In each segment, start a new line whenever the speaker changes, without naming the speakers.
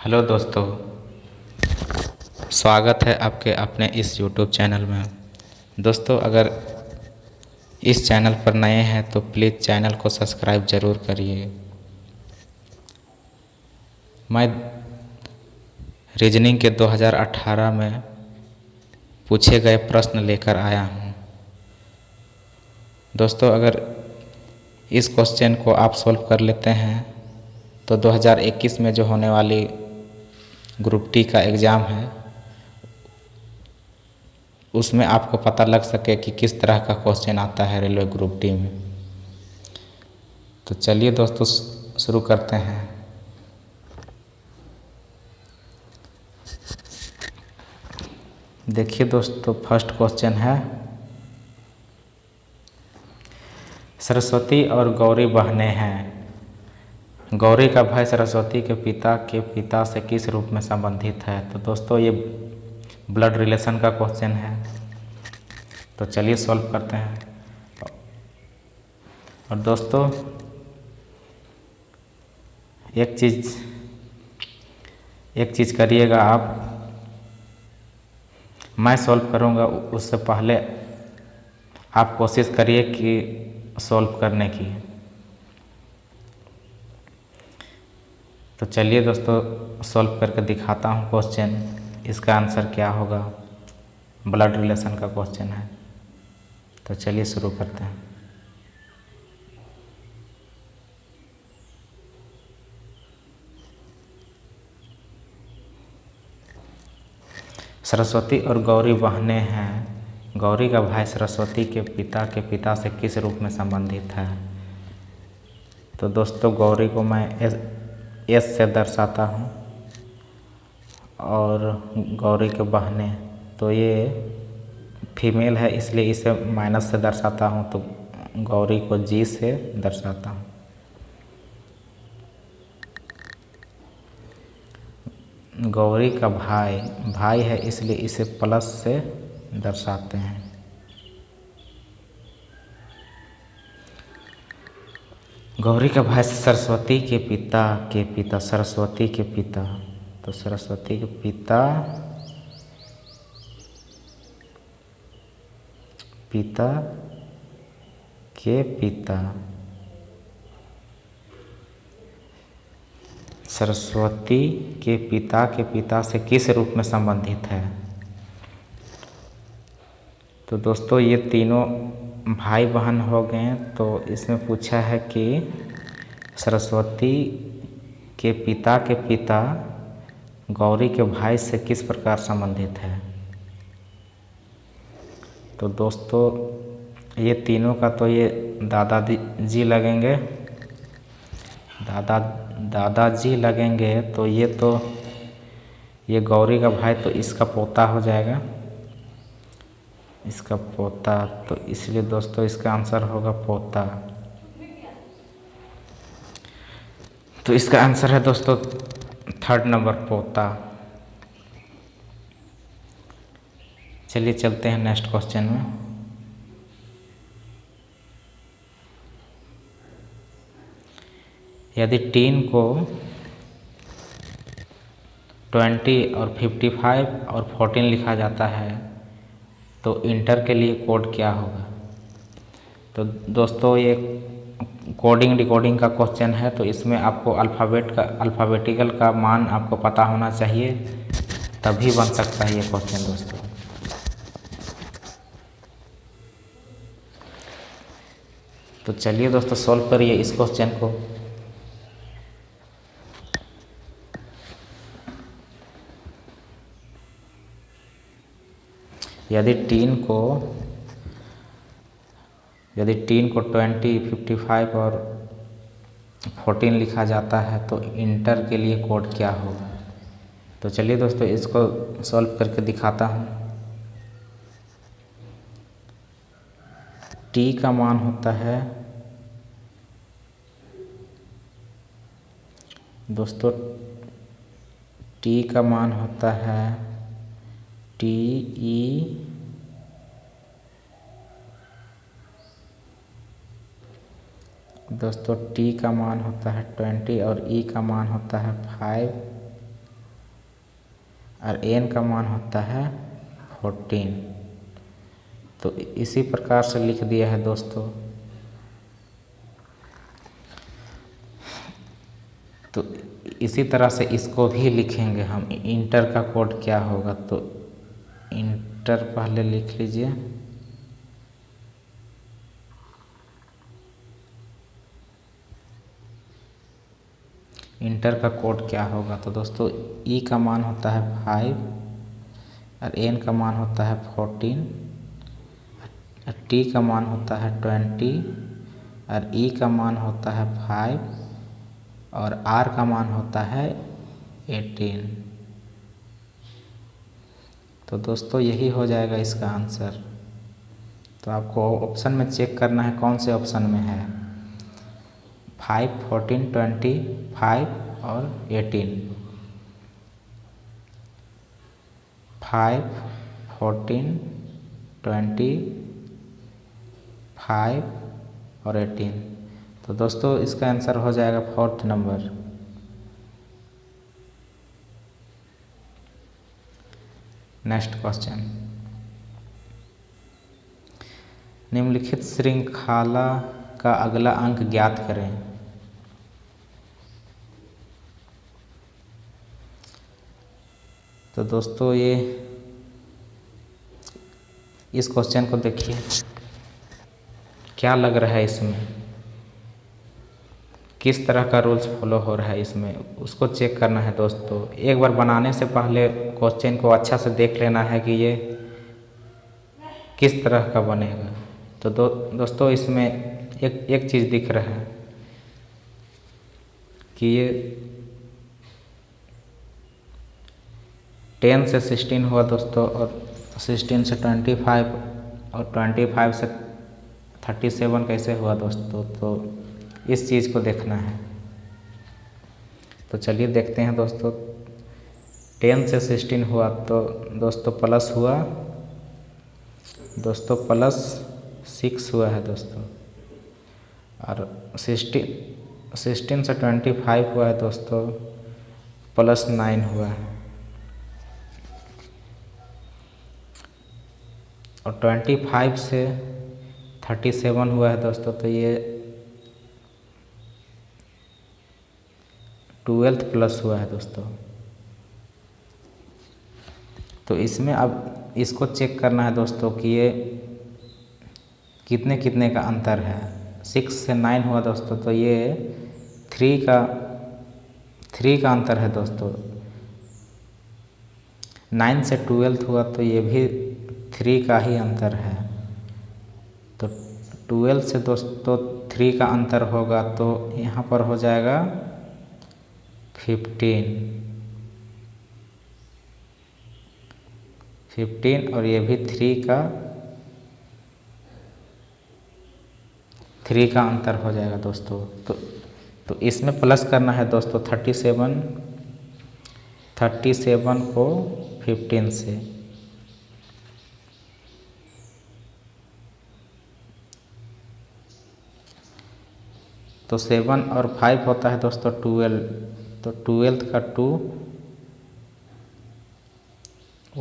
Hello दोस्तों, स्वागत है आपके अपने इस YouTube चैनल में। दोस्तों, अगर इस चैनल पर नए हैं तो प्लीज़ चैनल को सब्सक्राइब ज़रूर करिए। मैं रीजनिंग के 2018 में पूछे गए प्रश्न लेकर आया हूँ। दोस्तों, अगर इस क्वेश्चन को आप सॉल्व कर लेते हैं तो 2021 में जो होने वाली ग्रुप डी का एग्ज़ाम है उसमें आपको पता लग सके कि किस तरह का क्वेश्चन आता है रेलवे ग्रुप डी में। तो चलिए दोस्तों, शुरू करते हैं। देखिए दोस्तों, फर्स्ट क्वेश्चन है, सरस्वती और गौरी बहनें हैं। गौरी का भाई सरस्वती के पिता से किस रूप में संबंधित है? तो दोस्तों, ये ब्लड रिलेशन का क्वेश्चन है। तो चलिए सॉल्व करते हैं। और दोस्तों, एक चीज़ करिएगा आप, मैं सॉल्व करूँगा उससे पहले आप कोशिश करिए कि सॉल्व करने की। तो चलिए दोस्तों, सॉल्व करके दिखाता हूँ क्वेश्चन। इसका आंसर क्या होगा? ब्लड रिलेशन का क्वेश्चन है। तो चलिए शुरू करते हैं। सरस्वती और गौरी बहनें हैं। गौरी का भाई सरस्वती के पिता से किस रूप में संबंधित है? तो दोस्तों, गौरी को मैं एस से दर्शाता हूँ और गौरी के बहनें, तो ये फीमेल है इसलिए इसे माइनस से दर्शाता हूँ, तो गौरी को जी से दर्शाता हूँ। गौरी का भाई है इसलिए इसे प्लस से दर्शाते हैं। गौरी का भाई सरस्वती के पिता सरस्वती के पिता, तो सरस्वती के पिता के पिता सरस्वती के पिता से किस रूप में संबंधित है? तो दोस्तों, ये तीनों भाई बहन हो गए। तो इसमें पूछा है कि सरस्वती के पिता गौरी के भाई से किस प्रकार संबंधित है? तो दोस्तों, ये तीनों का तो ये दादाजी लगेंगे, दादाजी लगेंगे। तो ये गौरी का भाई तो इसका पोता हो जाएगा, इसका पोता। तो इसलिए दोस्तों, इसका आंसर होगा पोता। तो इसका आंसर है दोस्तों थर्ड नंबर, पोता। चलिए चलते हैं नेक्स्ट क्वेश्चन में। यदि टीन को 20 और 55 और 14 लिखा जाता है तो इंटर के लिए कोड क्या होगा? तो दोस्तों, ये कोडिंग डिकोडिंग का क्वेश्चन है, तो इसमें आपको अल्फ़ाबेटिकल का मान आपको पता होना चाहिए, तभी बन सकता है ये क्वेश्चन दोस्तों। तो चलिए दोस्तों, सॉल्व करिए इस क्वेश्चन को। यदि टीन को 20, 55 और 14 लिखा जाता है तो इंटर के लिए कोड क्या होगा? तो चलिए दोस्तों, इसको सॉल्व करके दिखाता हूँ। टी का मान होता है दोस्तों, टी का मान होता है TE दोस्तों, टी का मान होता है 20 और ई का मान होता है 5। और n का मान होता है 14। तो इसी प्रकार से लिख दिया है दोस्तों। तो इसी तरह से इसको भी लिखेंगे हम, इंटर का कोड क्या होगा। तो इंटर पहले लिख लीजिए। इंटर का कोड क्या होगा, तो दोस्तों ई का मान होता है 5 और एन का मान होता है 14 और टी का मान होता है 20 और ई का मान होता है 5 और आर का मान होता है 18। तो दोस्तों यही हो जाएगा इसका आंसर। तो आपको ऑप्शन में चेक करना है कौन से ऑप्शन में है, 5, 14, 20, 5 और 18। 5, 14, 20, 5 और 18। तो दोस्तों इसका आंसर हो जाएगा 4th नंबर। नेक्स्ट क्वेश्चन, निम्नलिखित श्रृंखला का अगला अंक ज्ञात करें। तो दोस्तों ये इस क्वेश्चन को देखिए, क्या लग रहा है इसमें, किस तरह का रूल्स फॉलो हो रहा है इसमें, उसको चेक करना है दोस्तों। एक बार बनाने से पहले क्वेश्चन को अच्छा से देख लेना है कि ये किस तरह का बनेगा। तो दोस्तों इसमें एक चीज़ दिख रहा है कि ये 10 से 16 हुआ दोस्तों, और 16 से 25 और 25 से 37 कैसे हुआ दोस्तों। तो इस चीज़ को देखना है। तो चलिए देखते हैं दोस्तों। 10 से 16 हुआ तो दोस्तों प्लस हुआ दोस्तों, प्लस 6 हुआ है दोस्तों। और 16 से 25 हुआ है दोस्तों, प्लस 9 हुआ है। और 25 से 37 हुआ है दोस्तों, तो ये 12th प्लस हुआ है दोस्तों। तो इसमें अब इसको चेक करना है दोस्तों कि ये कितने कितने का अंतर है। 6 से 9 हुआ दोस्तों, तो ये 3 का अंतर है दोस्तों। 9 से 12 हुआ तो ये भी 3 का ही अंतर है। तो 12 से दोस्तों 3 का अंतर होगा तो यहाँ पर हो जाएगा 15 और ये भी 3 का अंतर हो जाएगा दोस्तों। तो इसमें प्लस करना है दोस्तों 37 को 15 से। तो 7 और 5 होता है दोस्तों 12। तो 12 का 2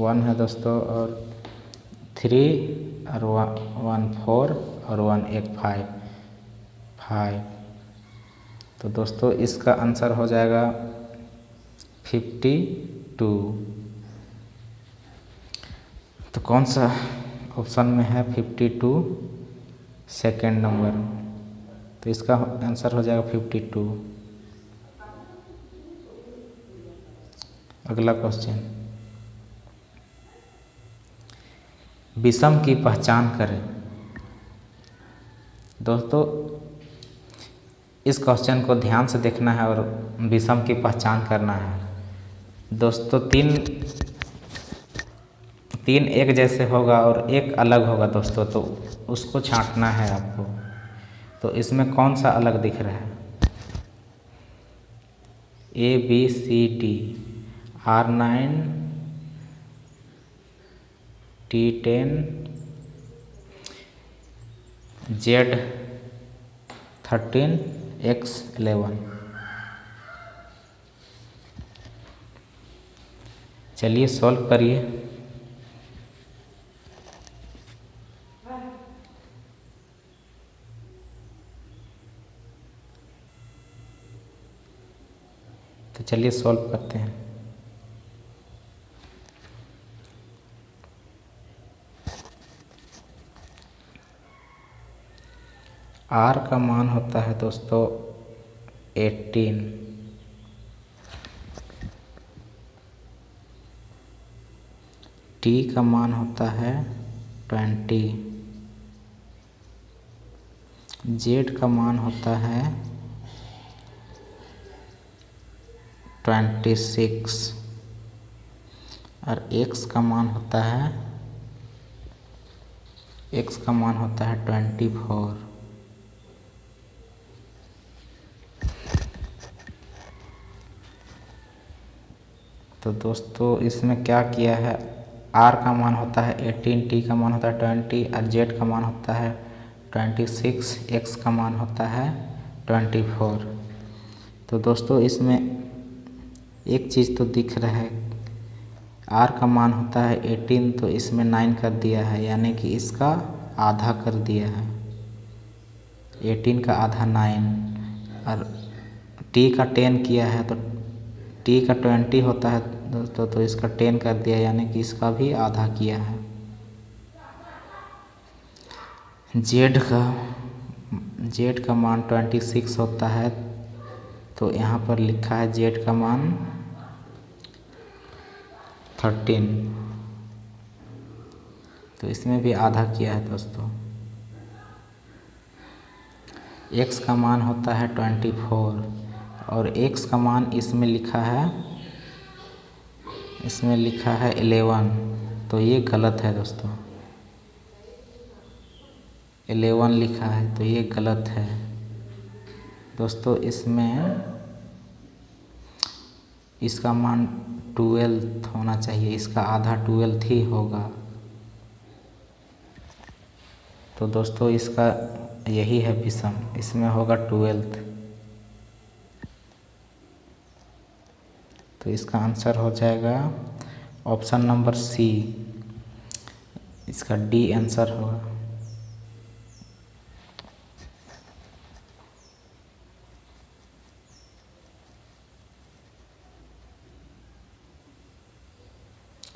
1 है दोस्तों, और 3 और 1 4 और 1 एक 5। तो दोस्तों इसका आंसर हो जाएगा 52। तो कौन सा ऑप्शन में है 52, सेकेंड नंबर। तो इसका आंसर हो जाएगा 52। अगला क्वेश्चन, विषम की पहचान करें। दोस्तों इस क्वेश्चन को ध्यान से देखना है और विषम की पहचान करना है दोस्तों। तीन एक जैसे होगा और एक अलग होगा दोस्तों, तो उसको छांटना है आपको। तो इसमें कौन सा अलग दिख रहा है, ABCD, R9, T10, Z13, X11। चलिए सॉल्व करिए। तो चलिए सॉल्व करते हैं। आर का मान होता है दोस्तों 18, टी का मान होता है 20, जेड का मान होता है 26 और एक्स का मान होता है 24। तो दोस्तों इसमें क्या किया है, आर का मान होता है 18, टी का मान होता है 20 और जेड का मान होता है 26, एक्स का मान होता है 24। तो दोस्तों इसमें एक चीज़ तो दिख रहा है, आर का मान होता है 18 तो इसमें 9 कर दिया है, यानी कि इसका आधा कर दिया है। 18 का आधा 9 और टी का 10 किया है तो टी का 20 होता है दोस्तों, तो इसका 10 कर दिया, यानी कि इसका भी आधा किया है। जेड का मान 26 होता है तो यहाँ पर लिखा है जेड का मान 13, तो इसमें भी आधा किया है दोस्तों। एक्स का मान होता है 24 और एक्स का मान इसमें लिखा है 11, तो ये गलत है दोस्तों। 11 लिखा है तो ये गलत है दोस्तों। इसमें इसका मान 12 होना चाहिए, इसका आधा 12 ही होगा। तो दोस्तों इसका यही है विषम, इसमें होगा 12। तो इसका आंसर हो जाएगा ऑप्शन नंबर सी, इसका डी आंसर होगा।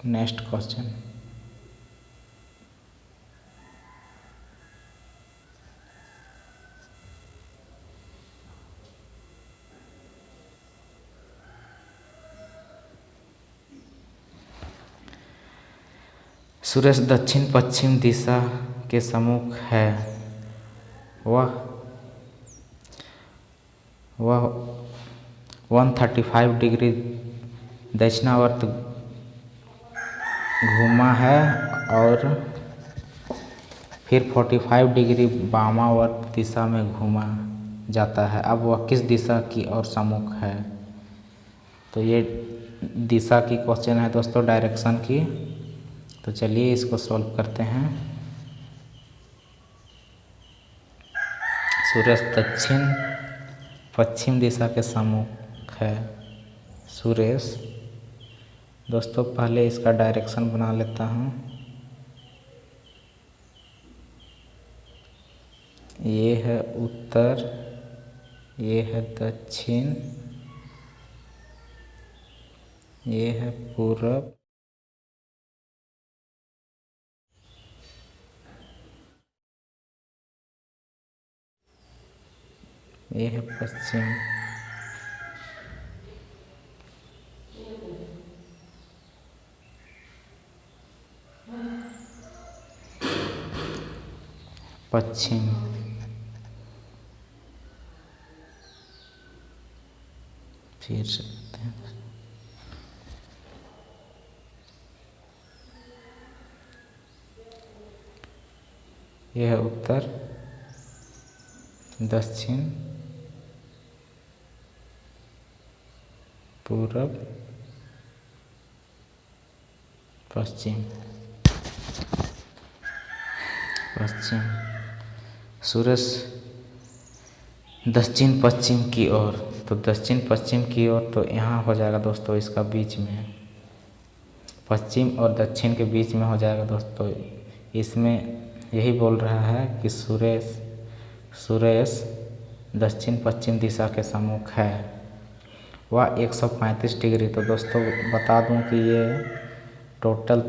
Next question. सूर्य दक्षिण पश्चिम दिशा के सम्मुख है, वह 135 डिग्री दक्षिणावर्त घूमा है और फिर 45 डिग्री वामावर्त दिशा में घूमा जाता है। अब वह किस दिशा की ओर सम्मुख है? तो ये दिशा की क्वेश्चन है दोस्तों, डायरेक्शन की। तो चलिए इसको सॉल्व करते हैं। सूर्य दक्षिण पश्चिम दिशा के सम्मुख है। सूर्य दोस्तों पहले इसका डायरेक्शन बना लेता हूँ। ये है उत्तर, ये है दक्षिण, ये है पूरब, ये है पश्चिम। पश्चिम फिर सकते हैं। यह है उत्तर, दक्षिण, पूरब, पश्चिम। सूर्य दक्षिण पश्चिम की ओर, तो दक्षिण पश्चिम की ओर तो यहाँ हो जाएगा दोस्तों, इसका बीच में पश्चिम और दक्षिण के बीच में हो जाएगा दोस्तों। इसमें यही बोल रहा है कि सुरेश दक्षिण पश्चिम दिशा के सम्मुख है, वह 135 डिग्री। तो दोस्तों बता दूं कि ये टोटल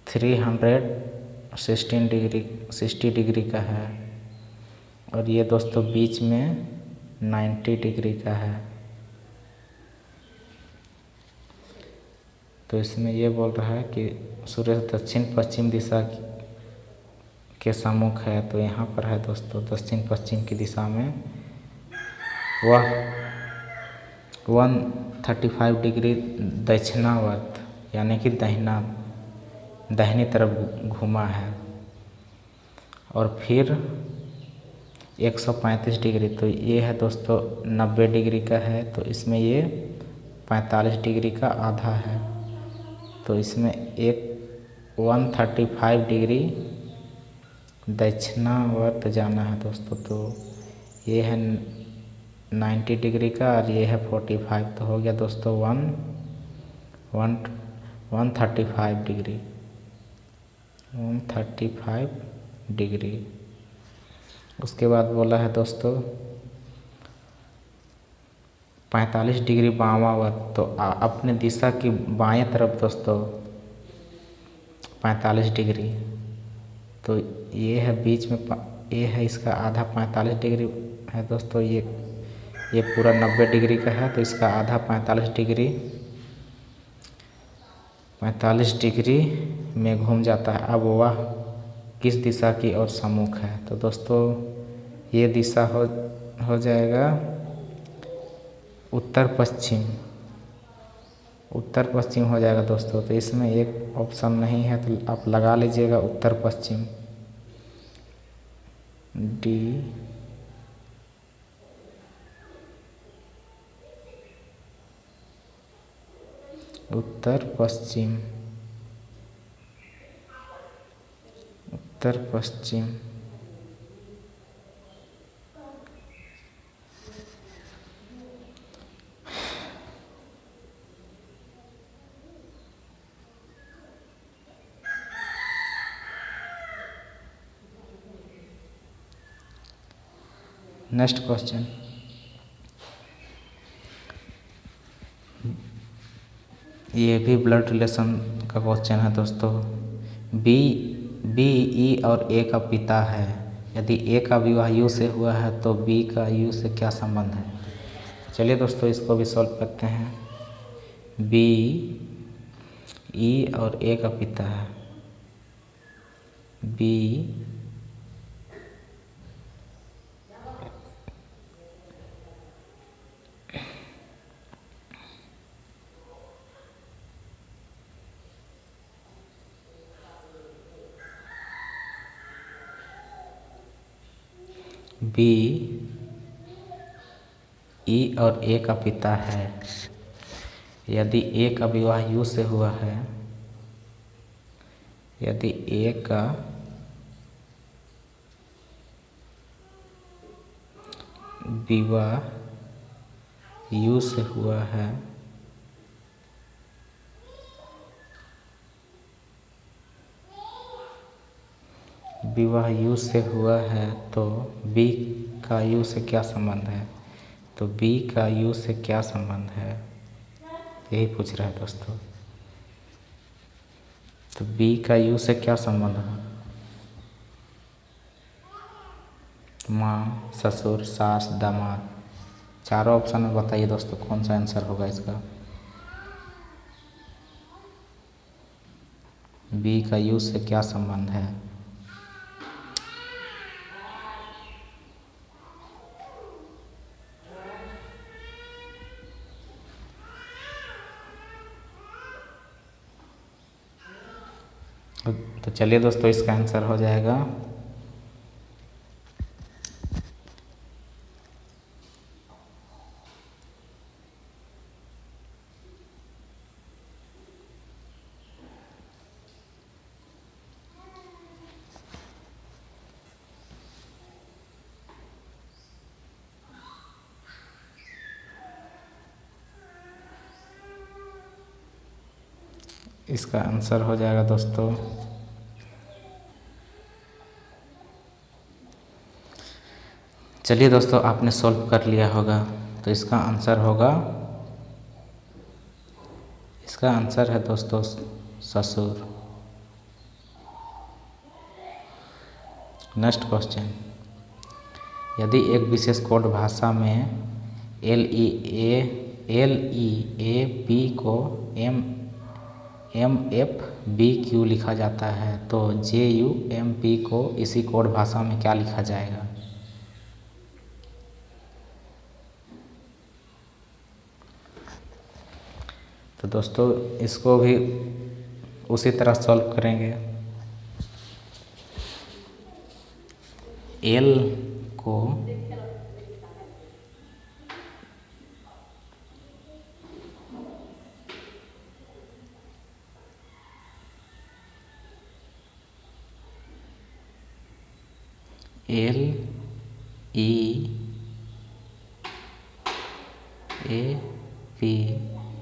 360 डिग्री का है, और ये दोस्तों बीच में 90 डिग्री का है। तो इसमें ये बोल रहा है कि सूर्य दक्षिण पश्चिम दिशा के सम्मुख है, तो यहाँ पर है दोस्तों दक्षिण पश्चिम की दिशा में वह 135 डिग्री दक्षिणावर्त यानी कि दाहिनी तरफ घूमा है, और फिर 135 डिग्री। तो ये है दोस्तों 90 डिग्री का है, तो इसमें ये 45 डिग्री का आधा है। तो इसमें एक 135 डिग्री दक्षिणावर्त जाना है दोस्तों। तो ये है 90 डिग्री का और ये है 45, तो हो गया दोस्तों 135 डिग्री 135 डिग्री। उसके बाद बोला है दोस्तों 45 डिग्री वामावर्त, तो अपने दिशा की बाएं तरफ दोस्तों 45 डिग्री। तो ये है बीच में ये है इसका आधा 45 डिग्री है दोस्तों। ये पूरा 90 डिग्री का है, तो इसका आधा 45 डिग्री में घूम जाता है। अब वह किस दिशा की ओर सम्मुख है? तो दोस्तों ये दिशा हो जाएगा उत्तर पश्चिम हो जाएगा दोस्तों। तो इसमें एक ऑप्शन नहीं है, तो आप लगा लीजिएगा उत्तर पश्चिम, डी। उत्तर पश्चिम नेक्स्ट क्वेश्चन, ये भी ब्लड रिलेशन का क्वेश्चन है दोस्तों। बी ई और ए का पिता है, यदि ए का विवाह यू से हुआ है तो बी का यू से क्या संबंध है? चलिए दोस्तों इसको भी सॉल्व करते हैं। बी ई और ए का पिता है, बी ई और ए का पिता है, यदि ए का विवाह यू से हुआ है, यदि ए का विवाह यू से हुआ है, तो बी का यू से क्या संबंध है? तो बी का यू से क्या संबंध है, यही पूछ रहा है दोस्तों। तो बी का यू से क्या संबंध है? माँ, ससुर, सास, दामाद। चारों ऑप्शन में बताइए दोस्तों कौन सा आंसर होगा इसका। बी का यू से क्या संबंध है? तो चलिए दोस्तों इसका आंसर हो जाएगा इसका आंसर हो जाएगा दोस्तों चलिए दोस्तों, आपने सॉल्व कर लिया होगा। तो इसका आंसर है दोस्तों ससुर। नेक्स्ट क्वेश्चन, यदि एक विशेष कोड भाषा में LEAP को MFBQ लिखा जाता है तो JUMP को इसी कोड भाषा में क्या लिखा जाएगा? तो दोस्तों इसको भी उसी तरह सॉल्व करेंगे। L को LEAP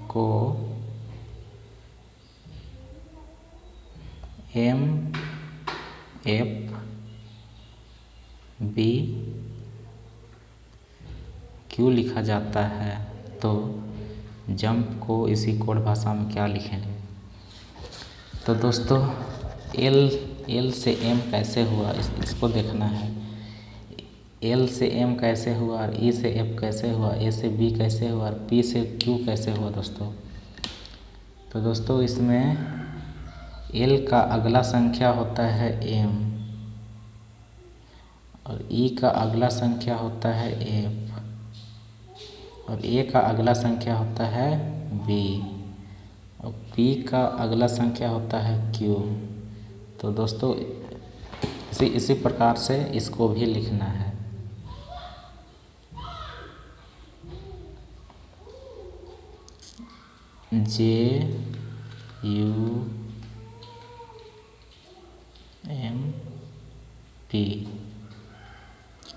को MFBQ लिखा जाता है तो जंप को इसी कोड भाषा में क्या लिखेंगे? तो दोस्तों L से M कैसे हुआ इसको देखना है। L से M कैसे हुआ और E से F कैसे हुआ, A से B कैसे हुआ और P से Q कैसे हुआ दोस्तों? तो दोस्तों इसमें L का अगला संख्या होता है M और E का अगला संख्या होता है F और A का अगला संख्या होता है B और P का अगला संख्या होता है Q। तो दोस्तों इसी प्रकार से इसको भी लिखना है। JUMP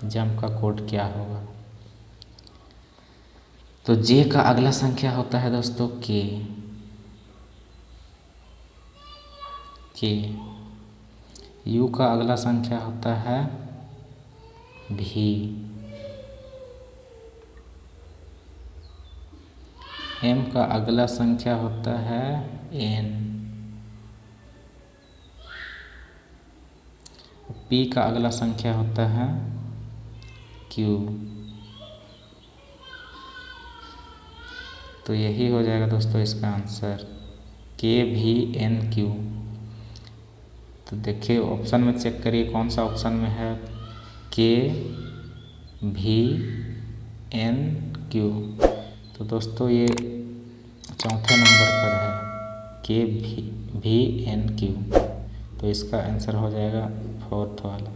जंप का कोड क्या होगा? तो J का अगला संख्या होता है दोस्तों K। U का अगला संख्या होता है V। M का अगला संख्या होता है N। P का अगला संख्या होता है Q। तो यही हो जाएगा दोस्तों इसका आंसर KVNQ। तो देखिए ऑप्शन में चेक करिए कौन सा ऑप्शन में है KVNQ। तो दोस्तों ये चौथे नंबर पर है KVNQ। तो इसका आंसर हो जाएगा 4th वाला।